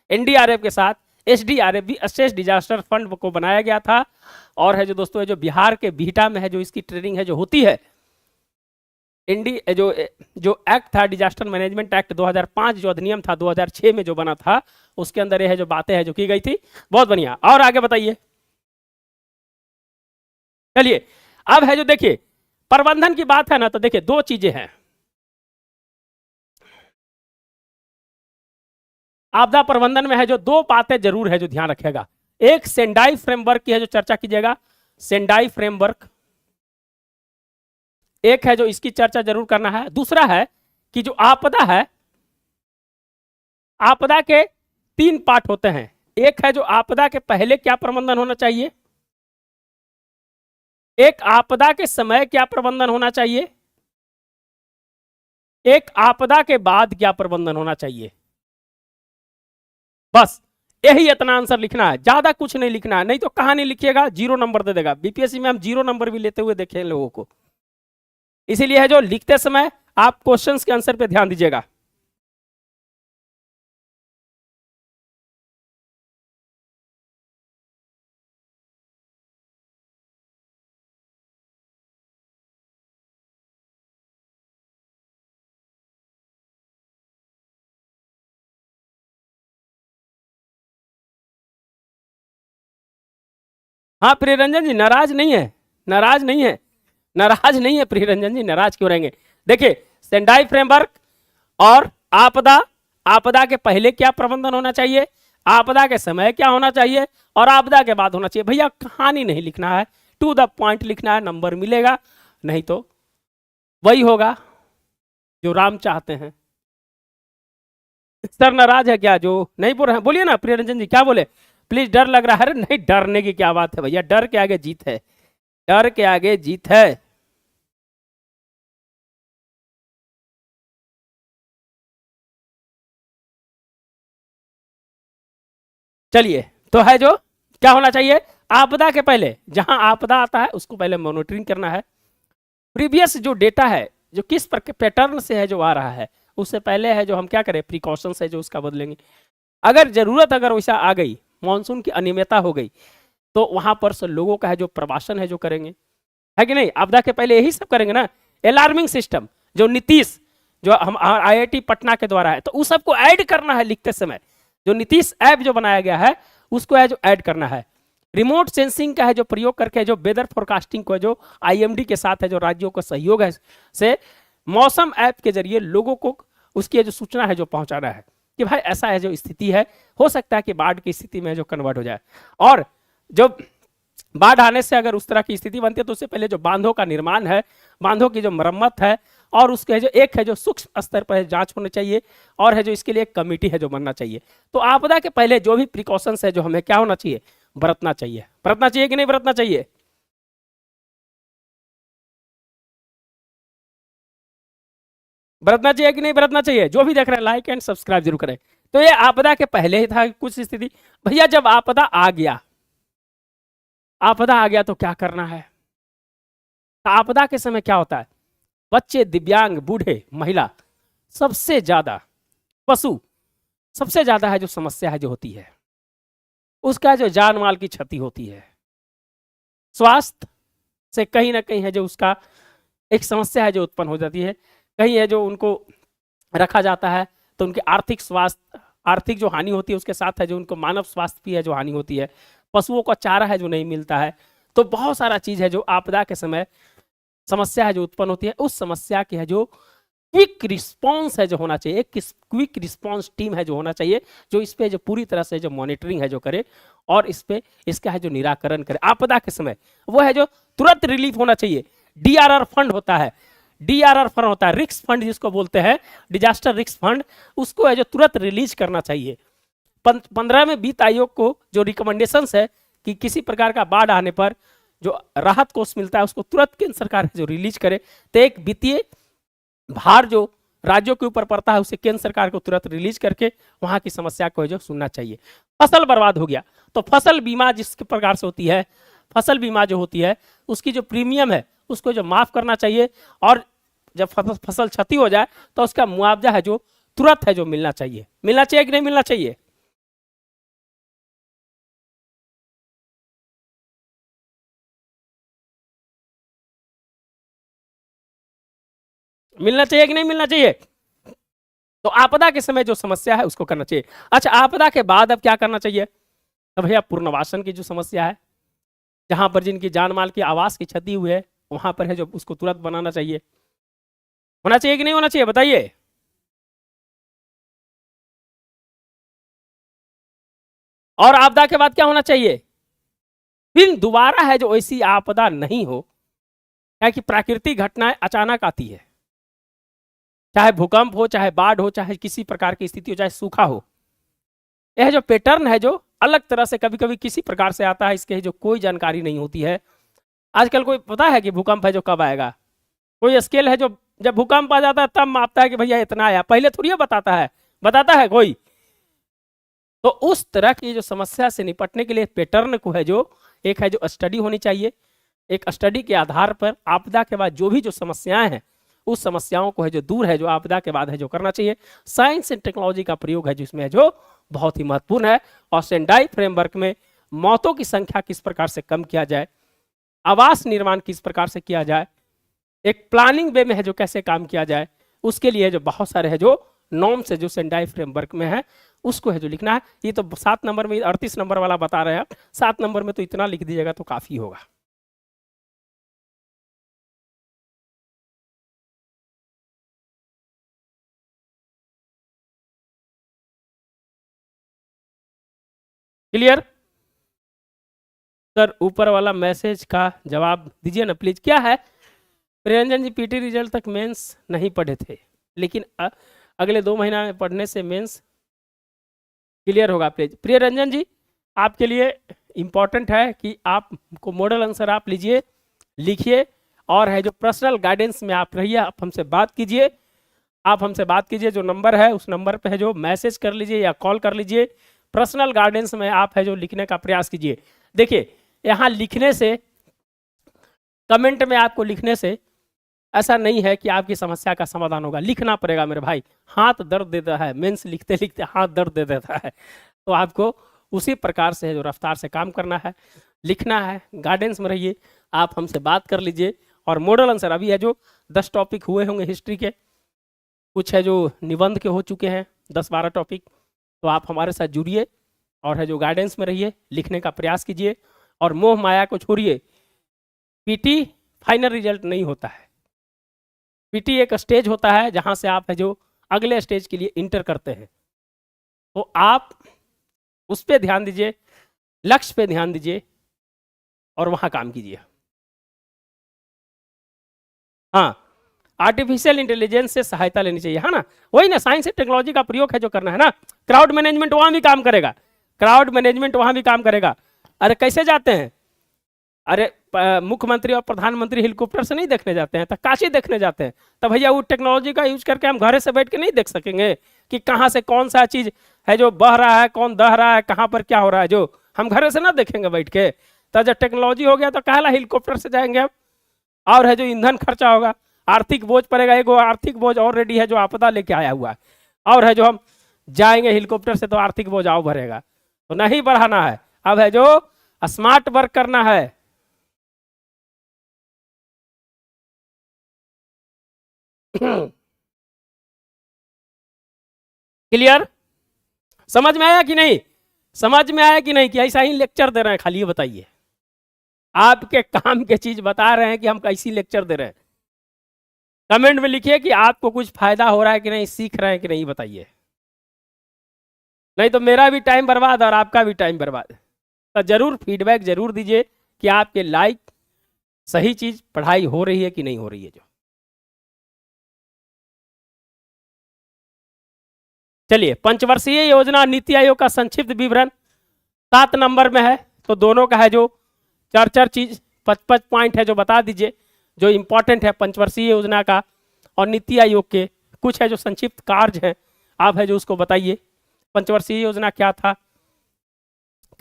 एनडीआरएफ के साथ एसडीआरएफ भी, स्टेट डिजास्टर फंड को बनाया गया था। और है जो दोस्तों है जो बिहार के बिहटा में है जो इसकी ट्रेनिंग है जो होती है, जो एक्ट था डिजास्टर मैनेजमेंट एक्ट 2005 जो अधिनियम था 2006 में जो बना था, उसके अंदर ये है जो बातें हैं जो की गई थी। बहुत बढ़िया, और आगे बताइए। चलिए अब है जो देखिए प्रबंधन की बात है ना, तो देखिए दो चीजें हैं। आपदा प्रबंधन में है जो दो बातें जरूर है जो ध्यान रखेगा। एक सेंडाई फ्रेमवर्क की है जो चर्चा कीजिएगा, सेंडाई फ्रेमवर्क एक है जो इसकी चर्चा जरूर करना है। दूसरा है कि जो आपदा है, आपदा के तीन पार्ट होते हैं। एक है जो आपदा के पहले क्या प्रबंधन होना चाहिए, एक आपदा के समय क्या प्रबंधन होना चाहिए, एक आपदा के बाद क्या प्रबंधन होना चाहिए। बस यही इतना आंसर लिखना है, ज्यादा कुछ नहीं लिखना है, नहीं तो कहानी लिखिएगा 0 नंबर दे देगा। बीपीएससी में हम 0 नंबर भी लेते हुए देखे लोगों को। इसीलिए है जो लिखते समय आप क्वेश्चंस के आंसर पे ध्यान दीजिएगा। हाँ प्रियरंजन जी नाराज नहीं है, नाराज नहीं है, नाराज नहीं है प्रियरंजन जी, नाराज क्यों रहेंगे। देखिए सेंडाई फ्रेमवर्क और आपदा, आपदा के पहले क्या प्रबंधन होना चाहिए, आपदा के समय क्या होना चाहिए और आपदा के बाद होना चाहिए। भैया कहानी नहीं लिखना है, टू द पॉइंट लिखना है, नंबर मिलेगा, नहीं तो वही होगा जो राम चाहते हैं। सर नाराज है क्या, जो नहीं बोल रहे हैं बोलिए ना प्रियरंजन जी, क्या बोले प्लीज। डर लग रहा है, नहीं डरने की क्या बात है भैया, डर के आगे जीत है, डर के आगे जीत है। चलिए तो है जो क्या होना चाहिए, आपदा के पहले जहां आपदा आता है उसको पहले मॉनिटरिंग करना है। प्रीवियस जो डेटा है जो किस पैटर्न से है जो आ रहा है, उससे पहले है जो हम क्या करें, प्रिकॉशंस है जो उसका बदलेंगे। अगर जरूरत अगर वैसा आ गई, मानसून की अनियमितता हो गई, तो वहां पर से लोगों का है जो प्रवासन है जो करेंगे, है कि नहीं। आपदा के पहले यही सब करेंगे ना। अलार्मिंग सिस्टम जो नीतीश जो हम आईआईटी पटना के द्वारा है, तो उस सबको ऐड करना है लिखते समय। जो नीतीश ऐप जो बनाया गया है उसको है जो ऐड करना है। रिमोट सेंसिंग का है जो प्रयोग करके जो वेदर फोरकास्टिंग को जो आईएमडी के साथ है जो राज्यों का सहयोग है से मौसम ऐप के जरिए लोगों को उसकी जो सूचना है जो पहुंचाना है कि भाई ऐसा है जो स्थिति है, हो सकता है कि बाढ़ की स्थिति में जो कन्वर्ट हो जाए। और जब बाढ़ आने से अगर उस तरह की स्थिति बनती है तो उससे पहले जो बांधों का निर्माण है, बांधों की जो मरम्मत है, और उसके जो एक है जो सूक्ष्म स्तर पर जांच होनी चाहिए, और है जो इसके लिए एक कमेटी है जो बनना चाहिए। तो आपदा के पहले जो भी प्रिकॉशंस है जो हमें क्या होना चाहिए, बरतना चाहिए। बरतना चाहिए कि नहीं बरतना चाहिए, बरतना चाहिए कि नहीं बरतना चाहिए। जो भी देख रहे हैं लाइक एंड सब्सक्राइब जरूर करें। तो ये आपदा के पहले ही था कुछ स्थिति। भैया जब आपदा आ गया, आपदा आ गया तो क्या करना है। आपदा के समय क्या होता है, बच्चे, दिव्यांग, बूढ़े, महिला, सबसे ज्यादा पशु, सबसे ज्यादा है जो समस्या है जो होती है, उसका जो जान माल की क्षति होती है। स्वास्थ्य से कहीं ना कहीं है जो उसका एक समस्या है जो उत्पन्न हो जाती है। कहीं है जो उनको रखा जाता है तो उनके आर्थिक स्वास्थ्य, आर्थिक जो हानि होती है उसके साथ है जो उनको मानव स्वास्थ्य भी है जो हानि होती है। पशुओं का चारा है जो नहीं मिलता है। तो बहुत सारा चीज है जो आपदा के समय समस्या है जो उत्पन्न होती है। उस समस्या की है जो क्विक रिस्पॉन्स है जो होना चाहिए, एक क्विक रिस्पॉन्स टीम है जो होना चाहिए, जो इस पे जो पूरी तरह से जो मॉनिटरिंग है जो करे और इस पे इसका है जो निराकरण करे आपदा के समय। वो है जो तुरंत रिलीफ होना चाहिए। डीआरआर फंड होता है, डीआरआर फंड होता है, रिस्क फंड जिसको बोलते हैं, डिजास्टर रिस्क फंड, उसको है जो तुरंत रिलीज करना चाहिए। 15वें वित्त आयोग को जो रिकमेंडेशंस है कि किसी प्रकार का बाढ़ आने पर जो राहत कोष मिलता है उसको तुरंत केंद्र सरकार जो रिलीज करे। तो एक वित्तीय भार जो राज्यों के ऊपर पड़ता है उसे केंद्र सरकार को तुरंत रिलीज करके वहां की समस्या को जो सुनना चाहिए। फसल बर्बाद हो गया तो फसल बीमा जिस प्रकार से होती है, फसल बीमा जो होती है उसकी जो प्रीमियम है उसको जो माफ करना चाहिए। और जब फसल क्षति हो जाए तो उसका मुआवजा है जो तुरंत है जो मिलना चाहिए। मिलना चाहिए कि नहीं मिलना चाहिए? मिलना चाहिए कि नहीं मिलना चाहिए? तो आपदा के समय जो समस्या है उसको करना चाहिए। अच्छा, आपदा के बाद अब क्या करना चाहिए? तो भैया पुनर्वासन की जो समस्या है, जहां पर जिनकी जान माल की आवास की क्षति हुई है, वहां पर है जो उसको तुरंत बनाना चाहिए। होना चाहिए कि नहीं होना चाहिए बताइए? और आपदा के बाद क्या होना चाहिए? फिर दोबारा है जो ऐसी आपदा नहीं हो, क्या कि प्राकृतिक घटनाएं अचानक आती है, चाहे भूकंप हो, चाहे बाढ़ हो, चाहे किसी प्रकार की स्थिति हो, चाहे सूखा हो। यह जो पैटर्न है जो अलग तरह से कभी कभी किसी प्रकार से आता है, इसके जो कोई जानकारी नहीं होती है। आजकल कोई पता है कि भूकंप है जो कब आएगा? कोई स्केल है जो जब भूकंप आ जाता है तब मापता है कि भैया इतना आया? पहले थोड़ी बताता है, बताता है कोई? तो उस तरह की जो समस्या से निपटने के लिए पैटर्न को है जो एक है जो स्टडी होनी चाहिए। एक स्टडी के आधार पर आपदा के बाद जो भी जो समस्याएं हैं, उस समस्याओं को है जो दूर है जो आपदा के बाद है जो करना चाहिए। साइंस एंड टेक्नोलॉजी का प्रयोग है जिसमें है जो बहुत ही महत्वपूर्ण है। और सेंडाई फ्रेमवर्क में मौतों की संख्या किस प्रकार से कम किया जाए, आवास निर्माण किस प्रकार से किया जाए, एक प्लानिंग वे में है जो कैसे काम किया जाए, उसके लिए जो बहुत सारे है जो नॉर्म्स है जो सेंडाई फ्रेमवर्क में है, उसको है जो लिखना है। ये तो 7 नंबर में 38 नंबर वाला बता रहे हैं, 7 नंबर में तो इतना लिख दीजिएगा तो काफी होगा। क्लियर? सर ऊपर वाला मैसेज का जवाब दीजिए ना प्लीज। क्या है? प्रियरंजन जी पीटी रिजल्ट तक मेंस नहीं पढ़े थे, लेकिन अगले 2 महीना में पढ़ने से मेंस क्लियर होगा। प्लीज प्रियरंजन जी, आपके लिए इंपॉर्टेंट है कि आपको मॉडल आंसर आप लीजिए, लिखिए, और है जो पर्सनल गाइडेंस में आप रहिए, आप हमसे बात कीजिए। आप हमसे बात कीजिए, जो नंबर है उस नंबर पे है जो मैसेज कर लीजिए या कॉल कर लीजिए। पर्सनल गाइडेंस में आप है जो लिखने का प्रयास कीजिए। देखिए, यहाँ लिखने से, कमेंट में आपको लिखने से ऐसा नहीं है कि आपकी समस्या का समाधान होगा। लिखना पड़ेगा मेरे भाई, हाथ दर्द देता है, मेंस लिखते लिखते हाथ दर्द दे देता है। तो आपको उसी प्रकार से है जो रफ्तार से काम करना है, लिखना है, गाइडेंस में रहिए, आप हमसे बात कर लीजिए। और मॉडल आंसर अभी है जो 10 टॉपिक हुए होंगे हिस्ट्री के, कुछ है जो निबंध के हो चुके हैं 10-12 टॉपिक। तो आप हमारे साथ जुड़िए और है जो गाइडेंस में रहिए, लिखने का प्रयास कीजिए और मोह माया को छोड़िए। पीटी फाइनल रिजल्ट नहीं होता है, पीटी एक स्टेज होता है जहां से आप है जो अगले स्टेज के लिए इंटर करते हैं। तो आप उस पर ध्यान दीजिए, लक्ष्य पे ध्यान दीजिए और वहां काम कीजिए। हाँ, आर्टिफिशियल इंटेलिजेंस से सहायता लेनी चाहिए, है ना? वही ना, साइंस एंड टेक्नोलॉजी का प्रयोग है जो करना है ना। क्राउड मैनेजमेंट वहां भी काम करेगा, क्राउड मैनेजमेंट वहां भी काम करेगा। अरे कैसे जाते हैं? अरे मुख्यमंत्री और प्रधानमंत्री हेलीकॉप्टर से नहीं देखने जाते हैं, तो काशी देखने जाते हैं। तो भैया वो टेक्नोलॉजी का यूज करके हम घर से बैठ के नहीं देख सकेंगे कि कहाँ से कौन सा चीज है जो बह रहा है, कौन दह रहा है, कहाँ पर क्या हो रहा है, जो हम घर से ना देखेंगे बैठ के। तो जब टेक्नोलॉजी हो गया तो कहला हेलीकॉप्टर से जाएंगे अब। और है जो ईंधन खर्चा होगा, आर्थिक बोझ पड़ेगा, एक आर्थिक बोझ ऑलरेडी है जो आपदा लेके आया हुआ है, और है जो हम जाएंगे हेलीकॉप्टर से तो आर्थिक बोझ आओ भरेगा। तो नहीं बढ़ाना है, अब है जो स्मार्ट वर्क करना है। क्लियर? समझ में आया कि नहीं? समझ में आया कि नहीं, कि ऐसा ही लेक्चर दे रहे हैं खाली? ये बताइए, आपके काम के चीज बता रहे हैं कि हम कैसी लेक्चर दे रहे हैं? कमेंट में लिखिए कि आपको कुछ फायदा हो रहा है कि नहीं, सीख रहे हैं कि नहीं, बताइए। नहीं तो मेरा भी टाइम बर्बाद और आपका भी टाइम बर्बाद। तो जरूर फीडबैक जरूर दीजिए कि आपके लाइक सही चीज पढ़ाई हो रही है कि नहीं हो रही है। जो चलिए, पंचवर्षीय योजना नीति आयोग का संक्षिप्त विवरण 7 नंबर में है। तो दोनों का है जो 4-4 चीज 55 पॉइंट है जो बता दीजिए, जो इंपॉर्टेंट है पंचवर्षीय योजना का और नीति आयोग के। कुछ है जो संक्षिप्त कार्य है, आप है जो उसको बताइए। पंचवर्षीय योजना क्या था,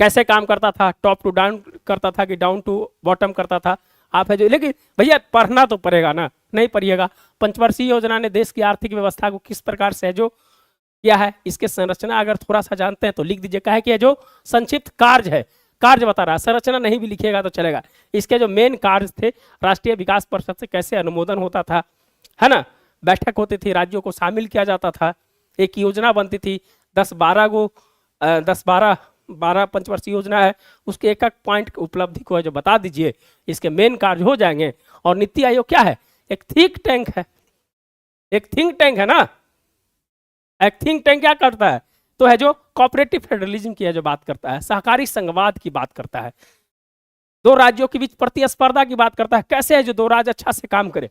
कैसे काम करता था, टॉप टू डाउन करता था कि डाउन टू बॉटम करता था, आप है जो। लेकिन भैया पढ़ना तो पड़ेगा ना, नहीं पढ़िएगा। पंचवर्षीय योजना ने देश की आर्थिक व्यवस्था को किस प्रकार से जो किया है, इसके संरचना अगर थोड़ा सा जानते हैं तो लिख दीजिए। क्या है कि जो संक्षिप्त कार्य है, कार्य बता रहा है, संरचना नहीं भी लिखिएगा तो चलेगा। इसके जो मेन कार्य थे, राष्ट्रीय विकास परिषद से कैसे अनुमोदन होता था, है ना, बैठक होती थी, राज्यों को शामिल किया जाता था, एक योजना बनती थी, 10-12 पंचवर्षीय योजना है, उसके एक एक पॉइंट की उपलब्धि को है जो बता दीजिए, इसके मेन कार्य हो जाएंगे। और नीति आयोग क्या है, एक थिंक टैंक है, एक थिंक टैंक है ना। एक थिंक टैंक क्या करता है, तो है जो कोऑपरेटिव फेडरलिज्म की है जो बात करता है, सहकारी संघवाद की बात करता है, दो राज्यों के बीच प्रतिस्पर्धा की बात करता है, कैसे है जो दो राज्य अच्छा से काम करे,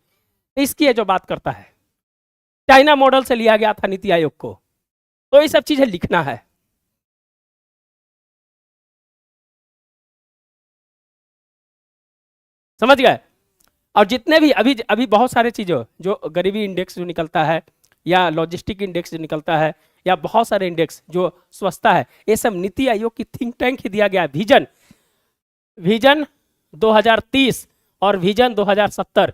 इसकी है जो बात करता है। चाइना मॉडल से लिया गया था नीति आयोग को, तो ये सब चीजें लिखना है। समझ गए। और जितने भी अभी अभी बहुत सारे चीजों जो गरीबी इंडेक्स जो निकलता है, या लॉजिस्टिक इंडेक्स जो निकलता है, या बहुत सारे इंडेक्स जो स्वच्छता है, ये सब नीति आयोग की थिंक टैंक ही दिया गया। विजन 2030 और विजन 2070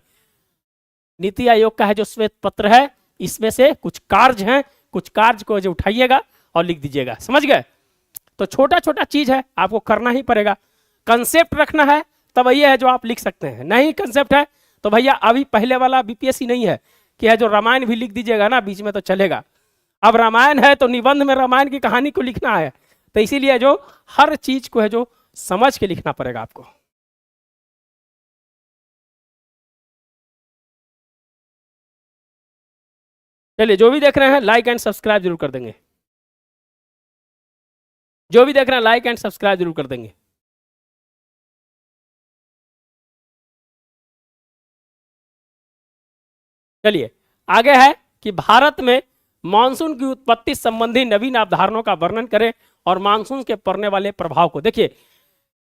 नीति आयोग का है जो श्वेत पत्र है, इसमें से कुछ कार्य हैं, कुछ कार्य को जो उठाइएगा और लिख दीजिएगा। समझ गए। तो छोटा छोटा चीज है, आपको करना ही पड़ेगा। कंसेप्ट रखना है तब ये है जो आप लिख सकते हैं, नहीं कंसेप्ट है तो भैया अभी पहले वाला बीपीएससी नहीं है कि है जो रामायण भी लिख दीजिएगा ना बीच में तो चलेगा। अब रामायण है तो निबंध में रामायण की कहानी को लिखना है, तो इसीलिए जो हर चीज को है जो समझ के लिखना पड़ेगा आपको। चलिए, जो भी देख रहे हैं लाइक एंड सब्सक्राइब जरूर कर देंगे, जो भी देख रहे हैं लाइक एंड सब्सक्राइब जरूर कर देंगे। चलिए आगे है कि भारत में मानसून की उत्पत्ति संबंधी नवीन अवधारणाओं का वर्णन करें और मानसून के पड़ने वाले प्रभाव को। देखिए,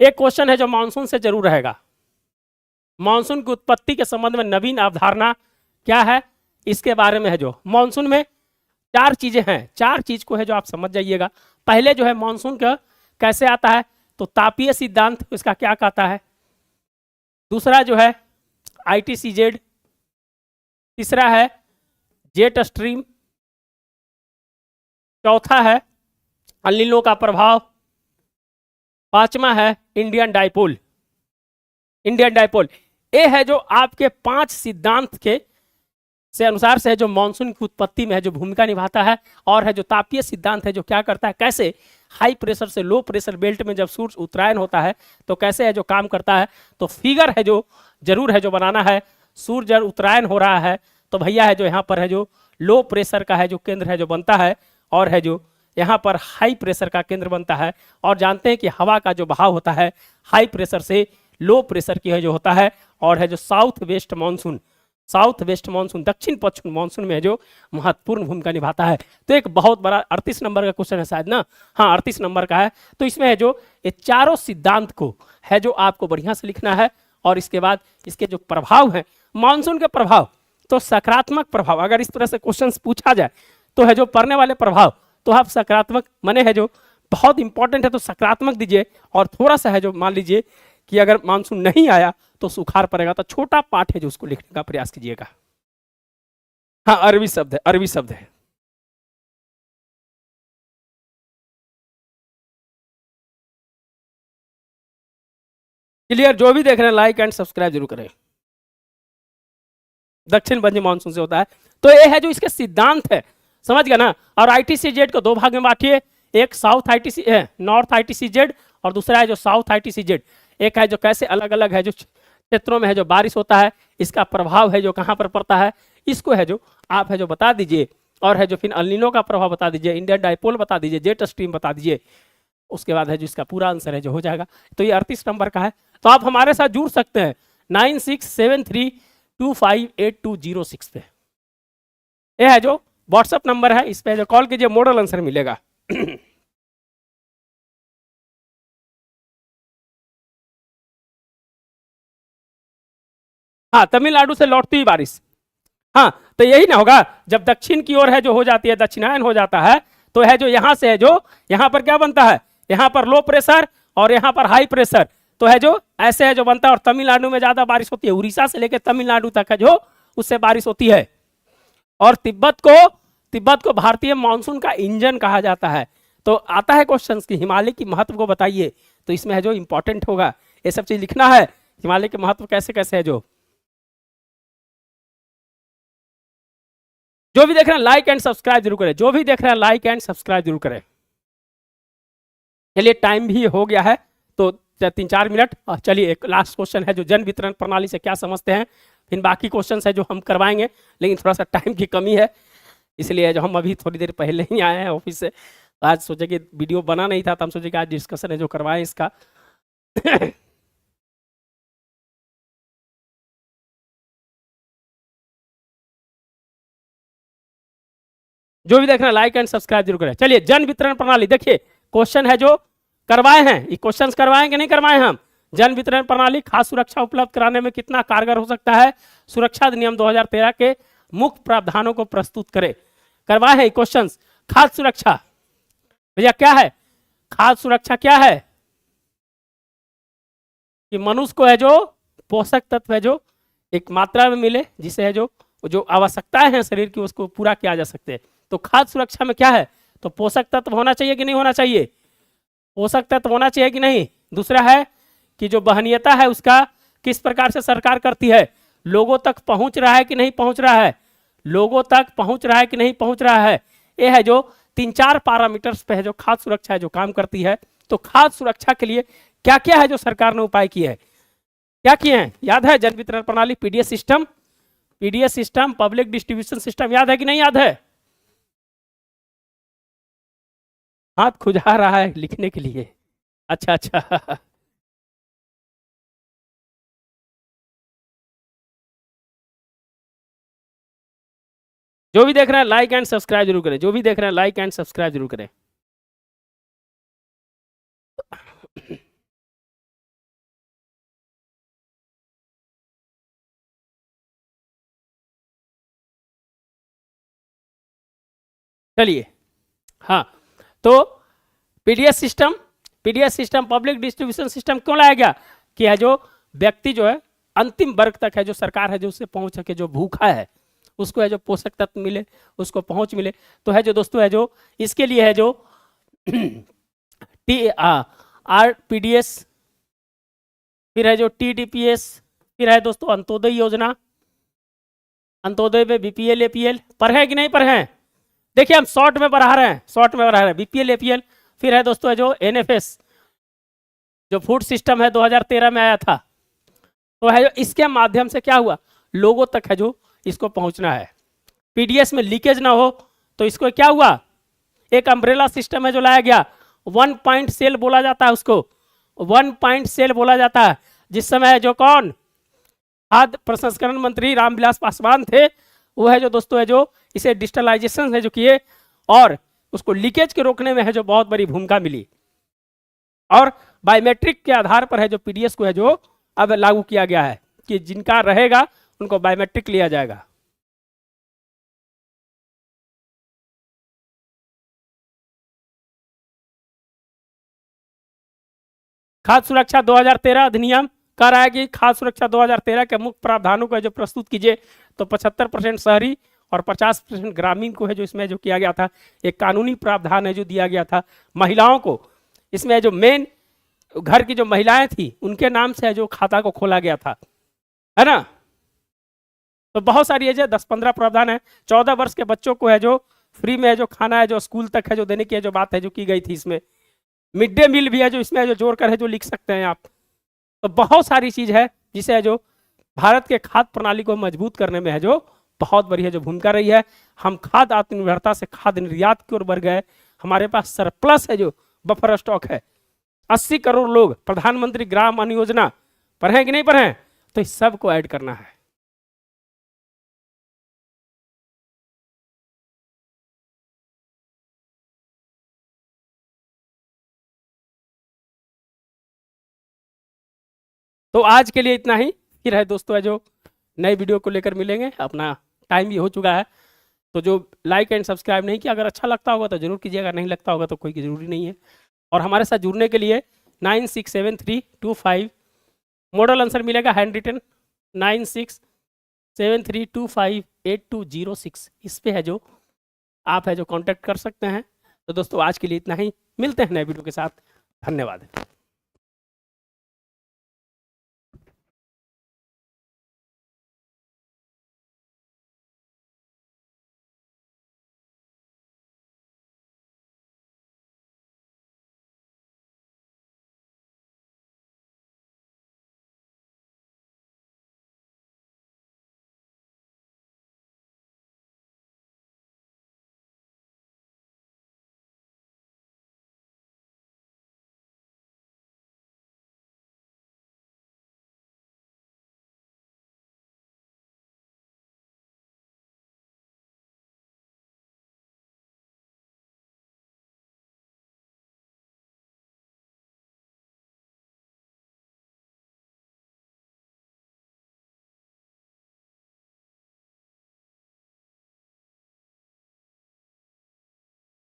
एक क्वेश्चन है जो मानसून से जरूर रहेगा, मानसून की उत्पत्ति के संबंध में नवीन अवधारणा क्या है, इसके बारे में है जो मानसून में चार चीजें हैं, चार चीज को है जो आप समझ जाइएगा। पहले जो है मानसून का कैसे आता है, तो तापीय सिद्धांत इसका क्या कहता है। दूसरा जो है ITCZ, तीसरा है जेट स्ट्रीम, चौथा है अल-नीनो का प्रभाव, पांचवा है इंडियन डाइपोल। इंडियन डाइपोल ये है जो आपके 5 सिद्धांत के से अनुसार से है जो मानसून की उत्पत्ति में है जो भूमिका निभाता है। और है जो तापीय सिद्धांत है जो क्या करता है, कैसे हाई प्रेशर से लो प्रेशर बेल्ट में जब सूर्य उत्तरायण होता है तो कैसे है जो काम करता है। तो फिगर है जो जरूर है जो बनाना है, सूर्य जब उत्तरायण हो रहा है तो भैया है जो यहाँ पर है जो लो प्रेशर का है जो केंद्र है जो बनता है, और है जो यहाँ पर हाई प्रेशर का केंद्र बनता है। और जानते हैं कि हवा का जो बहाव होता है हाई प्रेशर से लो प्रेशर की है जो होता है। और है जो साउथ वेस्ट मानसून दक्षिण पश्चिम मानसून में है जो महत्वपूर्ण भूमिका निभाता है। तो एक बहुत बड़ा 38 नंबर का क्वेश्चन है शायद ना, हाँ 38 नंबर का है। तो इसमें है जो ये चारों सिद्धांत को है जो आपको बढ़िया से लिखना है। और इसके बाद इसके जो प्रभाव हैं मानसून के प्रभाव, तो सकारात्मक प्रभाव अगर इस तरह से क्वेश्चन पूछा जाए तो है जो पढ़ने वाले प्रभाव तो आप सकारात्मक मने है जो बहुत इंपॉर्टेंट है तो सकारात्मक दीजिए। और थोड़ा सा है जो मान लीजिए कि अगर मानसून नहीं आया तो सुखाड़ पड़ेगा, तो छोटा पाठ है जो उसको लिखने का प्रयास कीजिएगा। हाँ अरबी शब्द है। क्लियर, जो भी देख रहे हैं लाइक एंड सब्सक्राइब जरूर करें। दक्षिण पश्चिम मानसून से होता है, तो ये है जो इसके सिद्धांत है, समझ गया ना। और ITCZ को 2 भाग में बांटिए, एक नॉर्थ ITCZ और दूसरा है जो साउथ ITCZ। एक है जो कैसे अलग अलग है जो क्षेत्रों में है जो बारिश होता है, इसका प्रभाव है जो कहाँ पर पड़ता है, इसको है जो आप है जो बता दीजिए। और है जो फिर अल-नीनो का प्रभाव बता दीजिए, इंडियन डाइपोल बता दीजिए, जेट स्ट्रीम बता दीजिए। उसके बाद है जो इसका पूरा आंसर है जो हो जाएगा। तो ये 38 नंबर का है। तो आप हमारे साथ जुड़ सकते हैं 9673258206 पे। यह है जो व्हाट्सएप नंबर है, इस पे जो कॉल कीजिए मॉडल आंसर मिलेगा। हाँ तमिलनाडु से लौटती हुई बारिश, हाँ तो यही ना होगा जब दक्षिण की ओर है जो हो जाती है, दक्षिणायन हो जाता है, तो है जो यहाँ से है जो यहाँ पर क्या बनता है, यहाँ पर लो प्रेशर और यहाँ पर हाई प्रेशर, तो है जो ऐसे है जो बनता है। और तमिलनाडु में ज्यादा बारिश होती है, उड़ीसा से लेकर तमिलनाडु तक है जो उससे बारिश होती है। और तिब्बत को भारतीय मानसून का इंजन कहा जाता है। तो आता है क्वेश्चन कि हिमालय की महत्व को बताइए, तो इसमें है जो इंपॉर्टेंट होगा ये सब चीज लिखना है, हिमालय के महत्व कैसे कैसे है। जो भी देख रहे हैं लाइक एंड सब्सक्राइब जरूर करें, जो भी देख रहे हैं लाइक एंड सब्सक्राइब जरूर करें। चलिए टाइम भी हो गया है तो 3-4 मिनट। चलिए एक लास्ट क्वेश्चन है जो जन वितरण प्रणाली से क्या समझते हैं, फिर बाकी क्वेश्चन है जो हम करवाएंगे, लेकिन थोड़ा सा टाइम की कमी है इसलिए जो हम अभी थोड़ी देर पहले ही आए हैं ऑफिस से। तो आज सोचे कि वीडियो बना नहीं था तो हम सोचे कि आज डिस्कशन है जो करवाएं इसका। जो भी देख रहे हैं लाइक एंड सब्सक्राइब जरूर करें। चलिए जन वितरण प्रणाली, देखिए क्वेश्चन है जो करवाए हैं, ये क्वेश्चन करवाएं कि नहीं करवाए हम। जन वितरण प्रणाली खाद्य सुरक्षा उपलब्ध कराने में कितना कारगर हो सकता है, सुरक्षा अधिनियम 2013 के मुख्य प्रावधानों को प्रस्तुत करे। करवाए हैं क्वेश्चन। खाद्य सुरक्षा भैया क्या है, खाद्य सुरक्षा क्या है कि मनुष्य को है जो पोषक तत्व है जो एक मात्रा में मिले, जिसे है जो आवश्यकताएं हैं शरीर की उसको पूरा किया जा सकते हैं। तो खाद्य सुरक्षा में क्या है, तो पोषक तत्व होना चाहिए कि नहीं होना चाहिए, पोषक तत्व होना चाहिए कि नहीं। दूसरा है कि जो वहनीयता है उसका किस प्रकार से सरकार करती है, लोगों तक पहुंच रहा है कि नहीं पहुंच रहा है, लोगों तक पहुंच रहा है कि नहीं पहुंच रहा है। ये है जो 3-4 पैरामीटर्स पे है जो खाद्य सुरक्षा है जो काम करती है। तो खाद्य सुरक्षा के लिए क्या क्या है जो सरकार ने उपाय किए हैं, क्या किए हैं, याद है। जन वितरण प्रणाली, PDS system, public distribution system, याद है कि नहीं याद है। हाथ खुजा रहा है लिखने के लिए, अच्छा अच्छा। जो भी देख रहे हैं लाइक एंड सब्सक्राइब जरूर करें, जो भी देख रहे हैं लाइक एंड सब्सक्राइब जरूर करें। चलिए हाँ, तो PDS system public distribution system क्यों लाया गया कि है जो व्यक्ति जो है अंतिम वर्ग तक है जो सरकार है जो उससे पहुंच सके, जो भूखा है उसको है जो पोषक तत्व मिले, उसको पहुंच मिले। तो है जो दोस्तों है जो इसके लिए है जो RPDS, फिर है जो TDPS, फिर है दोस्तों अंत्योदय योजना, अंत्योदय में BPL APL पढ़े कि नहीं पढ़े। देखिए हम शॉर्ट में पढ़ा रहे हैं, BPL APL। फिर है दोस्तों है जो NFS जो फूड सिस्टम है 2013 में आया था। तो है जो इसके माध्यम से क्या हुआ, लोगों तक है जो इसको पहुंचना है, पीडीएस में लीकेज ना हो। तो इसको क्या हुआ, एक अम्ब्रेला सिस्टम है जो लाया गया, 1 पॉइंट सेल बोला जाता है उसको, 1 पॉइंट सेल बोला जाता है। जिस समय जो कौन खाद्य प्रसंस्करण मंत्री रामविलास पासवान थे, वो है जो दोस्तों है जो इसे डिजिटलाइजेशन है जो किए और उसको लीकेज के रोकने में है जो बहुत बड़ी भूमिका मिली। और बायोमेट्रिक के आधार पर है जो पीडीएस को है जो अब लागू किया गया है कि जिनका रहेगा उनको बायोमेट्रिक लिया जाएगा। खाद्य सुरक्षा 2013 अधिनियम कह रहा है कि खाद्य सुरक्षा 2013 के मुख्य प्रावधानों को जो प्रस्तुत कीजिए। तो 75% शहरी और 50% ग्रामीण को है जो इसमें जो किया गया था, एक कानूनी प्रावधान है जो दिया गया था। महिलाओं को इसमें जो मेन घर की जो महिलाएं थी उनके नाम से है जो खाता को खोला गया था, है ना। तो बहुत सारी है जो 10-15 प्रावधान है। 14 वर्ष के बच्चों को है जो फ्री में है जो खाना है जो स्कूल तक है जो देने की है जो बात है जो की गई थी। इसमें मिड डे मील भी है जो इसमें जो जोड़ कर है जो लिख सकते हैं आप। तो बहुत सारी चीज है जिसे है जो भारत के खाद्य प्रणाली को मजबूत करने में है जो बहुत बड़ी है जो भूमिका रही है। हम खाद्य आत्मनिर्भरता से खाद्य निर्यात की ओर बढ़ गए, हमारे पास सरप्लस है जो बफर स्टॉक है। 80 करोड़ लोग प्रधानमंत्री ग्राम अन्न योजना पढ़े कि नहीं पढ़े, तो इस सब को ऐड करना है। तो आज के लिए इतना ही, फिर है दोस्तों है जो नए वीडियो को लेकर मिलेंगे। अपना टाइम भी हो चुका है, तो जो लाइक एंड सब्सक्राइब नहीं किया, अगर अच्छा लगता होगा तो जरूर कीजिएगा, नहीं लगता होगा तो कोई जरूरी नहीं है। और हमारे साथ जुड़ने के लिए 967325 मॉडल आंसर मिलेगा हैंड रिटन, 73258206 इस पे है जो आप है जो कांटेक्ट कर सकते हैं। तो दोस्तों आज के लिए इतना ही, मिलते हैं नए वीडियो के साथ, धन्यवाद।